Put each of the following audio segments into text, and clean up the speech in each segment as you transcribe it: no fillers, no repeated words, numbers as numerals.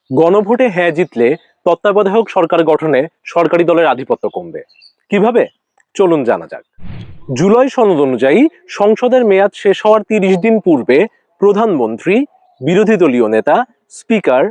গণভোটে হ্যাঁ জিতলে তত্ত্বাবধায়ক সরকার গঠনে সরকারি দলের আধিপত্য কমবে। কিভাবে? চলুন জানা যাক। জুলাই সনদ অনুযায়ী সংসদের মেয়াদ শেষ হওয়ার 30 দিন পূর্বে প্রধানমন্ত্রী, বিরোধী দলীয় নেতা, স্পিকার,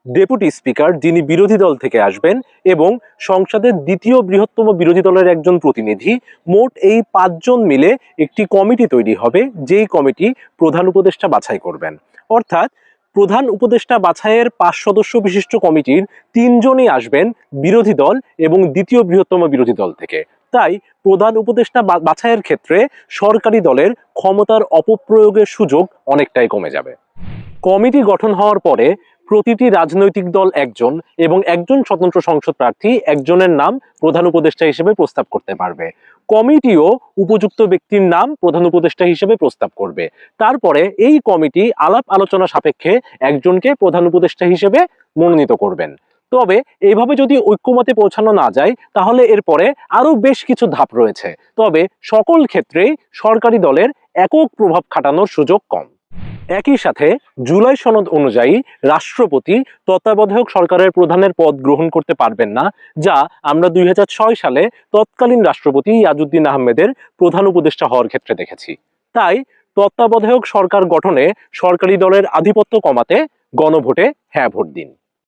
ডেপুটি স্পিকার যিনি বিরোধী দল থেকে আসবেন এবং সংসদের দ্বিতীয় বৃহত্তম বিরোধী দলের একজন প্রতিনিধি, মোট এই 5 জন মিলে একটি কমিটি তৈরি হবে, যেই কমিটি প্রধান উপদেষ্টা বাছাই করবেন। অর্থাৎ প্রধান উপদেষ্টা বাছাইয়ের 5 সদস্য বিশিষ্ট কমিটির 3 জনই আসবেন বিরোধী দল এবং দ্বিতীয় বৃহত্তম বিরোধী দল থেকে। তাই প্রধান উপদেষ্টা বাছাইয়ের ক্ষেত্রে সরকারি দলের ক্ষমতার অপপ্রয়োগের সুযোগ অনেকটাই কমে যাবে। কমিটি গঠন হওয়ার পরে প্রতিটি রাজনৈতিক দল একজন এবং একজন স্বতন্ত্র সংসদ প্রার্থী একজনের নাম প্রধান উপদেষ্টা হিসেবে প্রস্তাব করতে পারবে। কমিটিও উপযুক্ত ব্যক্তির নাম প্রধান উপদেষ্টা হিসেবে প্রস্তাব করবে। তারপরে এই কমিটি আলাপ আলোচনা সাপেক্ষে একজনকে প্রধান উপদেষ্টা হিসেবে মনোনীত করবেন। তবে এইভাবে যদি ঐক্যমতে পৌঁছানো না যায় তাহলে এরপরে আরো বেশ কিছু ধাপ রয়েছে। তবে সকল ক্ষেত্রেই সরকারি দলের একক প্রভাব খাটানোর সুযোগ কম। একই সাথে জুলাই সনদ অনুযায়ী রাষ্ট্রপতি তত্ত্বাবধায়ক সরকারের প্রধানের পদ গ্রহণ করতে পারবেন না, যা আমরা 2006 সালে তৎকালীন রাষ্ট্রপতি ইয়াজউদ্দিন আহমেদের প্রধান উপদেষ্টা হওয়ার ক্ষেত্রে দেখেছি। তাই তত্ত্বাবধায়ক সরকার গঠনে সরকারি দলের আধিপত্য কমাতে গণভোটে হ্যাঁ ভোট দিন।